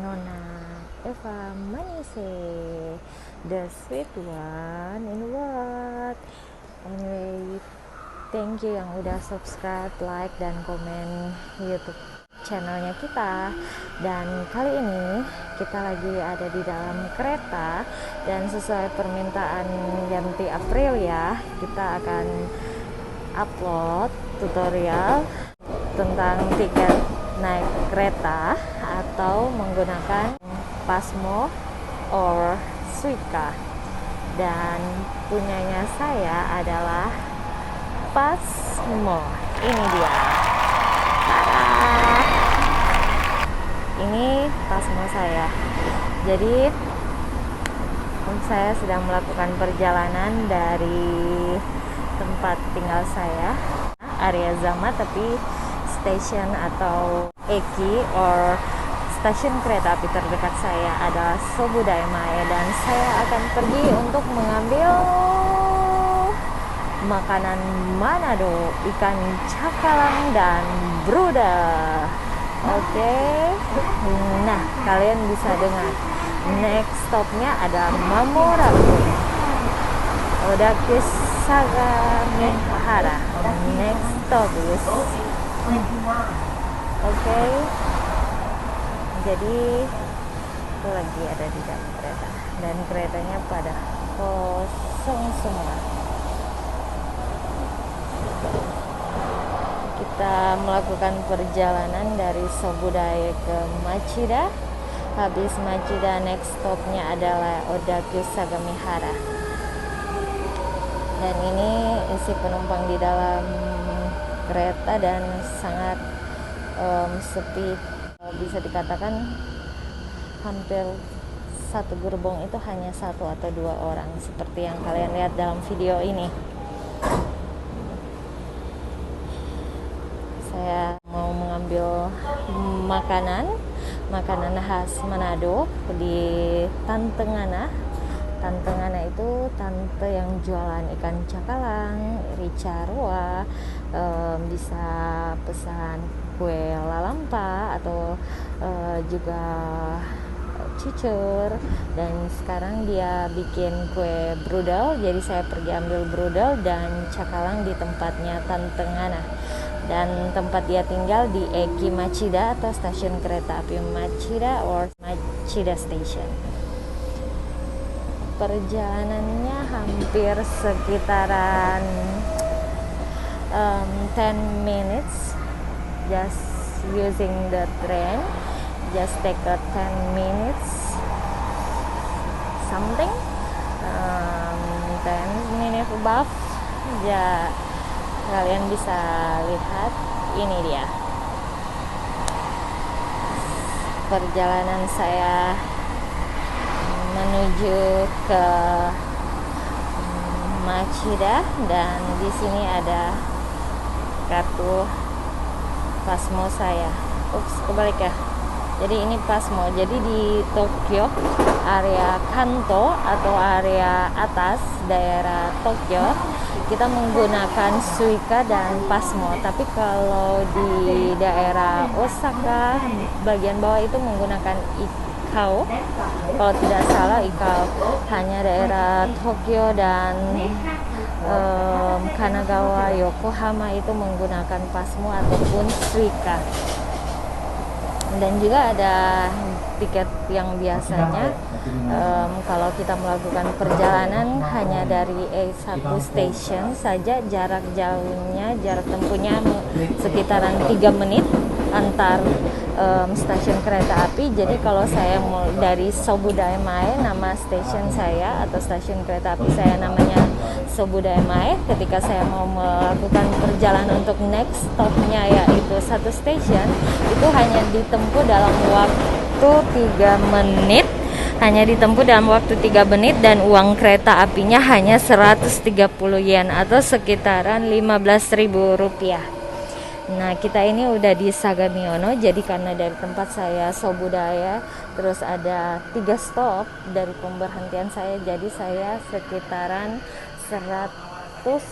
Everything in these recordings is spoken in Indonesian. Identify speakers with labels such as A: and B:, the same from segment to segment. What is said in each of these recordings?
A: Nona Eva Manise, the sweet one in the world. Anyway, thank you yang udah subscribe, like, dan komen YouTube channelnya kita. Dan kali ini kita lagi ada di dalam kereta, dan sesuai permintaan Yanti April ya, kita akan upload tutorial tentang tiket naik kereta atau menggunakan Pasmo or Suica. Dan punyanya saya adalah Pasmo. Ini dia. Tada! Ini Pasmo saya. Jadi saya sedang melakukan perjalanan dari tempat tinggal saya, area Zama, tapi stasiun atau eki or stasiun kereta api terdekat saya adalah Sobudaya Mae, dan saya akan pergi untuk mengambil makanan Manado, ikan cakalang dan brudel. Oke. Nah, kalian bisa dengar next stopnya ada Mamoraku, Odakis Sagamihara. Next stop is Oke. Jadi itu lagi ada di dalam kereta, dan keretanya pada kosong semua. Kita melakukan perjalanan dari Sobudaya ke Machida. Habis Machida, next stopnya adalah Odakyu Sagamihara. Dan ini isi penumpang di dalam kereta dan sangat sepi. Bisa dikatakan hampir satu gerbong itu hanya satu atau dua orang, seperti yang kalian lihat dalam video ini. Saya mau mengambil makanan khas Manado di Tante Ngana. Tante Ngana itu tante yang jualan ikan cakalang, rica roa, bisa pesan kue lalampa atau juga cucur, dan sekarang dia bikin kue brudel, jadi saya pergi ambil brudel dan cakalang di tempatnya Tante Ngana. Dan tempat dia tinggal di Eki Machida atau stasiun kereta api Machida or Machida Station. Perjalanannya hampir sekitaran 10 minutes just using the train. Just take a 10 minutes something, 10 minutes above ya. Kalian bisa lihat ini dia perjalanan saya menuju ke Machida, dan di sini ada kartu Pasmo saya. Kebalik ya. Jadi ini Pasmo. Jadi di Tokyo, area Kanto atau area atas daerah Tokyo, kita menggunakan Suica dan Pasmo. Tapi kalau di daerah Osaka bagian bawah itu menggunakan Ikao. Kalau tidak salah Ikao. Hanya daerah Tokyo dan Kanagawa, Yokohama itu menggunakan Pasmo ataupun Suica. Dan juga ada tiket yang biasanya kalau kita melakukan perjalanan hanya dari A1 station saja, jarak tempuhnya sekitaran 3 menit antar stasiun kereta api. Jadi kalau saya mau dari Sobudaya Mae, nama stasiun saya atau stasiun kereta api saya namanya Sobudaya Mae. Ketika saya mau melakukan perjalanan untuk next stopnya yaitu satu stasiun, itu hanya ditempuh dalam waktu 3 menit. Hanya ditempuh dalam waktu 3 menit, dan uang kereta apinya hanya 130 yen atau sekitaran 15.000 rupiah. Nah, kita ini udah di Sagamiono, jadi karena dari tempat saya Sobudaya terus ada 3 stop dari pemberhentian saya, jadi saya sekitaran 190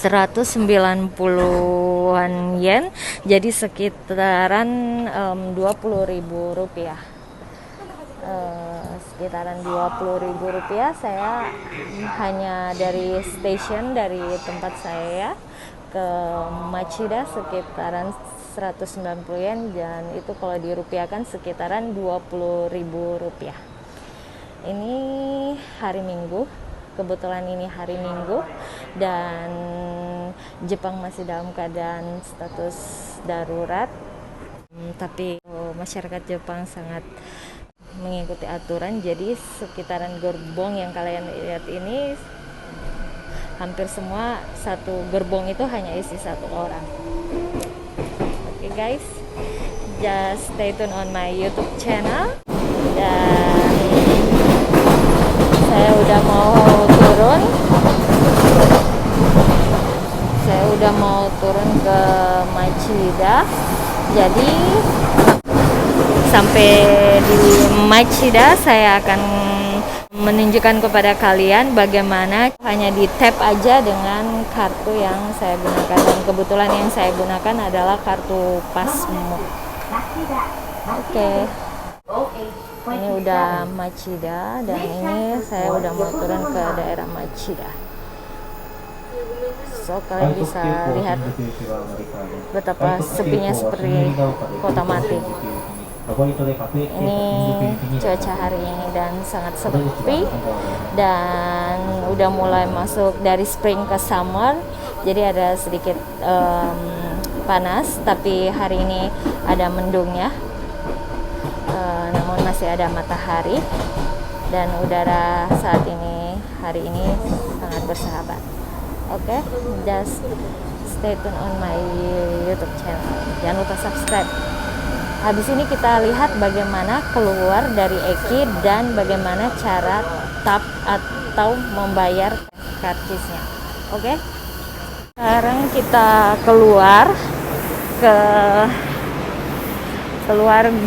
A: 190-an yen, jadi sekitaran 20.000 rupiah. Sekitaran 20.000 rupiah. Saya hanya dari stasiun, dari tempat saya ke Machida sekitaran 190 yen, dan itu kalau dirupiahkan sekitaran 20.000 rupiah. Ini hari Minggu, kebetulan ini hari Minggu, dan Jepang masih dalam keadaan status darurat, tapi masyarakat Jepang sangat mengikuti aturan. Jadi sekitaran gerbong yang kalian lihat ini hampir semua, satu gerbong itu hanya isi satu orang. Oke guys, just stay tune on my YouTube channel. Dan saya udah mau turun ke Machida. Jadi sampai di Machida saya akan menunjukkan kepada kalian bagaimana hanya di tap aja dengan kartu yang saya gunakan, dan kebetulan yang saya gunakan adalah kartu Pasmo. Oke. Ini udah Machida, dan ini saya udah mau turun ke daerah Machida. So kalian bisa lihat betapa sepinya seperti kota mati. Ini cuaca hari ini dan sangat sepi, dan udah mulai masuk dari spring ke summer, jadi ada sedikit panas, tapi hari ini ada mendungnya. Namun masih ada matahari, dan udara saat ini, hari ini sangat bersahabat. Oke, just stay tune on my YouTube channel. Jangan lupa subscribe. Habis ini kita lihat bagaimana keluar dari Eki dan bagaimana cara tap atau membayar karcisnya. Oke. Sekarang kita keluar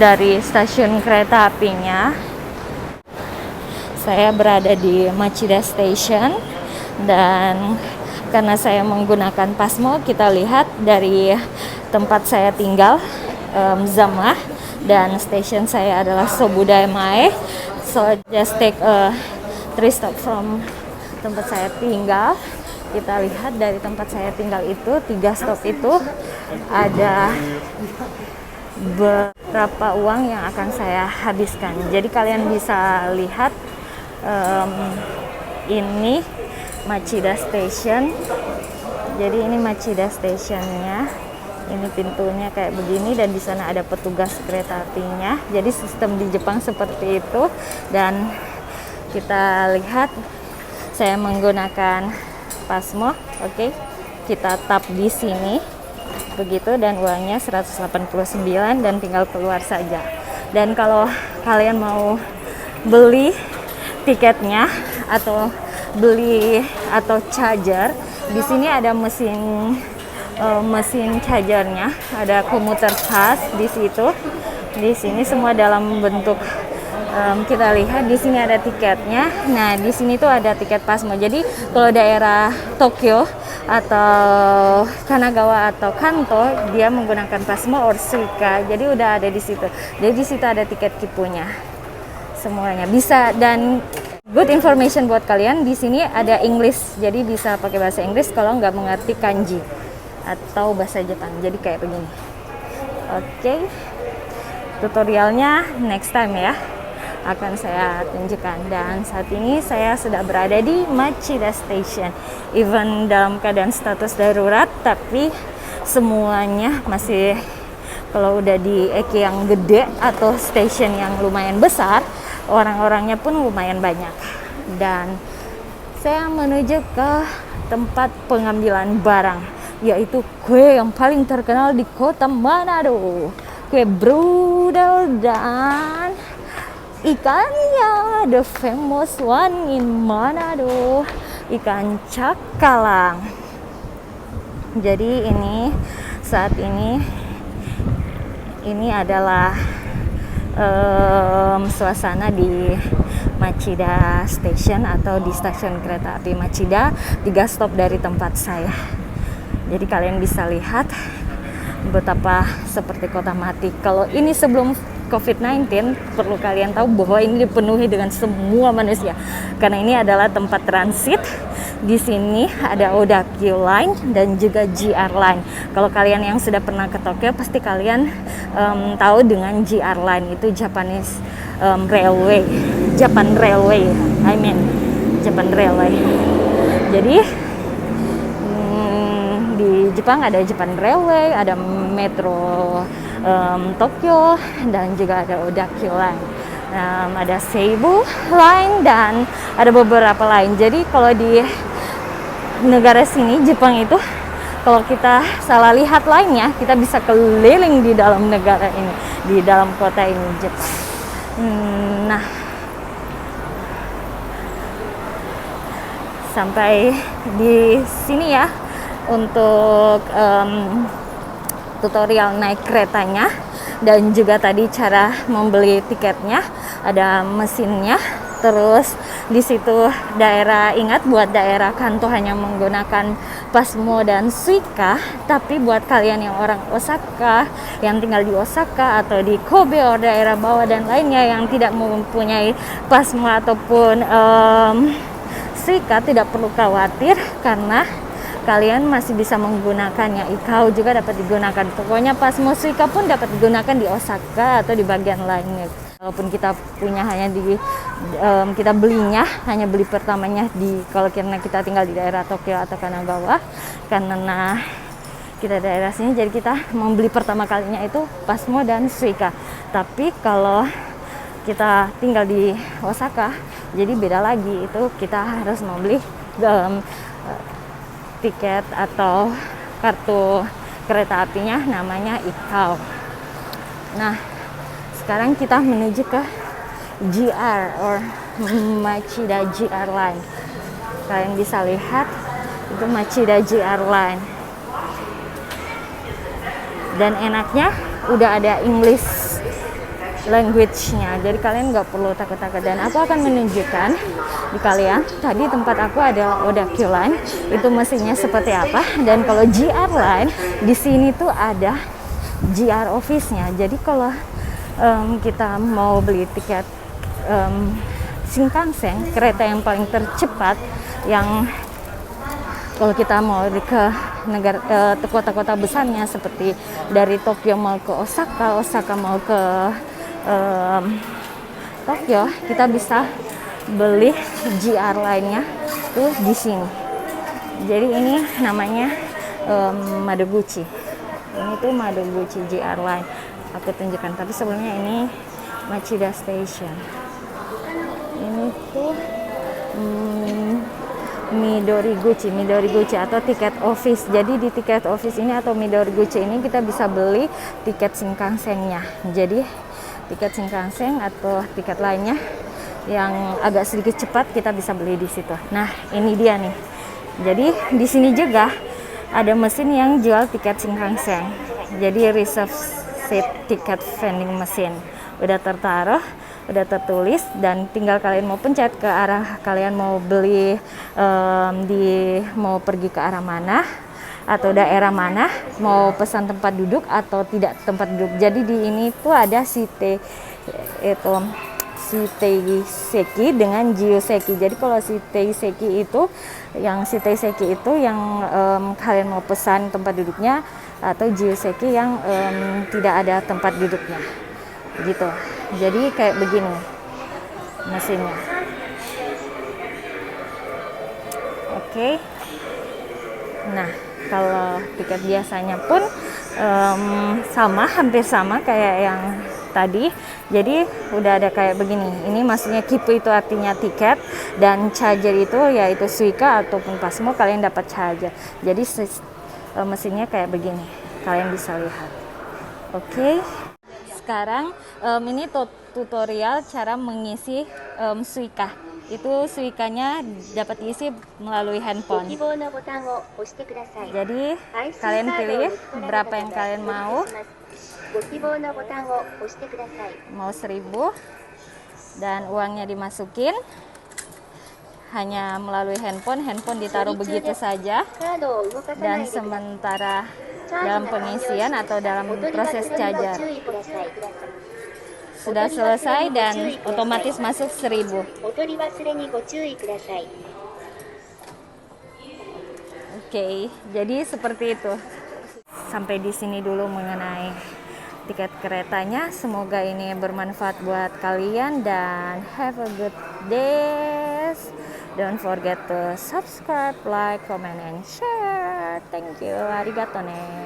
A: dari stasiun kereta apinya. Saya berada di Machida Station, dan karena saya menggunakan Pasmo, kita lihat dari tempat saya tinggal Zama, dan station saya adalah Sobudai-mae. So just take a 3 stop from tempat saya tinggal. Kita lihat dari tempat saya tinggal itu 3 stop itu ada berapa uang yang akan saya habiskan. Jadi kalian bisa lihat ini Machida Station. Jadi ini Machida Stationnya. Ini pintunya kayak begini, dan di sana ada petugas kereta apinya. Jadi sistem di Jepang seperti itu. Dan kita lihat saya menggunakan Pasmo. Oke. Kita tap di sini. Begitu, dan uangnya 189, dan tinggal keluar saja. Dan kalau kalian mau beli tiketnya atau beli atau charger, di sini ada mesin chargernya, ada komuter pass di situ. Di sini semua dalam bentuk kita lihat di sini ada tiketnya. Nah, di sini tuh ada tiket Pasmo. Jadi kalau daerah Tokyo atau Kanagawa atau Kanto, dia menggunakan Pasmo or Suica. Jadi udah ada di situ. Jadi di situ ada tiket kipunya. Semuanya bisa, dan good information buat kalian, di sini ada English. Jadi bisa pakai bahasa Inggris kalau nggak mengerti kanji atau bahasa Jepang. Jadi kayak begini. Oke. Tutorialnya next time ya, akan saya tunjukkan. Dan saat ini saya sudah berada di Machida Station. Even dalam keadaan status darurat, tapi semuanya masih, kalau udah di Eki yang gede atau station yang lumayan besar, orang-orangnya pun lumayan banyak. Dan saya menuju ke tempat pengambilan barang, yaitu kue yang paling terkenal di kota Manado, kue brudel dan ikannya, the famous one in Manado, ikan cakalang. Jadi ini saat ini adalah suasana di Machida Station atau di stasiun kereta api Machida, 3 stop dari tempat saya. Jadi kalian bisa lihat betapa seperti kota mati. Kalau ini sebelum COVID-19, perlu kalian tahu bahwa ini dipenuhi dengan semua manusia. Karena ini adalah tempat transit. Di sini ada Odakyu Line dan juga JR Line. Kalau kalian yang sudah pernah ke Tokyo, pasti kalian tahu dengan JR Line, itu Japanese Railway. Japan Railway, Japan Railway. Jadi di Jepang ada Japan Railway, ada Metro Tokyo, dan juga ada Odakyu Line, ada Seibu Line, dan ada beberapa lain. Jadi kalau di negara sini, Jepang itu, kalau kita salah lihat lainnya, kita bisa keliling di dalam negara ini, di dalam kota ini, Jepang. Nah, sampai di sini ya untuk tutorial naik keretanya, dan juga tadi cara membeli tiketnya. Ada mesinnya. Terus di situ daerah, ingat buat daerah Kanto hanya menggunakan Pasmo dan Suica, tapi buat kalian yang orang Osaka, yang tinggal di Osaka atau di Kobe atau daerah bawah dan lainnya yang tidak mempunyai Pasmo ataupun Suica, tidak perlu khawatir karena kalian masih bisa menggunakannya. Ikau juga dapat digunakan. Pokoknya Pasmo Suica pun dapat digunakan di Osaka atau di bagian lainnya. Walaupun kita punya hanya kita belinya hanya beli pertamanya kalau karena kita tinggal di daerah Tokyo atau Kanagawa, karena kita daerah sini, jadi kita membeli pertama kalinya itu Pasmo dan Suica. Tapi kalau kita tinggal di Osaka, jadi beda lagi, itu kita harus membeli tiket atau kartu kereta apinya, namanya Ikau. Nah, sekarang kita menuju ke JR or Machida JR Line. Kalian bisa lihat itu Machida JR Line. Dan enaknya udah ada English language-nya, jadi kalian nggak perlu takut-takut. Dan aku akan menunjukkan di kalian, tadi tempat aku ada Odakyu Line, itu mesinnya seperti apa. Dan kalau JR Line di sini tuh ada JR Office-nya. Jadi kalau kita mau beli tiket Shinkansen, kereta yang paling tercepat, yang kalau kita mau ke negara kota-kota besarnya seperti dari Tokyo mau ke Osaka, Osaka mau ke Tokyo, kita bisa beli JR lainnya tuh di sini. Jadi ini namanya Madoguchi. Ini tuh Madoguchi JR Line. Aku tunjukkan. Tapi sebelumnya ini Machida Station. Ini tuh Midoriguchi atau tiket office. Jadi di tiket office ini atau Midoriguchi ini kita bisa beli tiket Shinkansen-nya. Jadi tiket Shinkansen atau tiket lainnya yang agak sedikit cepat kita bisa beli di situ. Nah, ini dia nih. Jadi di sini juga ada mesin yang jual tiket Shinkansen. Jadi reserve seat ticket vending machine. Udah tertaruh, udah tertulis, dan tinggal kalian mau pencet ke arah kalian mau beli, mau pergi ke arah mana atau daerah mana, mau pesan tempat duduk atau tidak tempat duduk. Jadi di ini tuh ada Shitei Seki dengan Jioseki. Jadi kalau Shitei Seki itu yang kalian mau pesan tempat duduknya, atau Jioseki yang tidak ada tempat duduknya. Gitu. Jadi kayak begini mesinnya. Oke. Nah, kalau tiket biasanya pun hampir sama kayak yang tadi. Jadi udah ada kayak begini. Ini maksudnya Kipu itu artinya tiket, dan charger itu yaitu Suica ataupun Pasmo, kalian dapat charger. Jadi mesinnya kayak begini. Kalian bisa lihat. Oke. Sekarang ini tutorial cara mengisi Suica. Itu Suica-nya dapat diisi melalui handphone. Jadi kalian pilih berapa yang kalian mau. Mau 1.000, dan uangnya dimasukin hanya melalui handphone ditaruh begitu saja, dan sementara dalam pengisian atau dalam proses charger sudah selesai dan otomatis masuk 1000. Oke, jadi seperti itu. Sampai di sini dulu mengenai tiket keretanya. Semoga ini bermanfaat buat kalian dan have a good day. Don't forget to subscribe, like, comment, and share. Thank you. Arigato ne.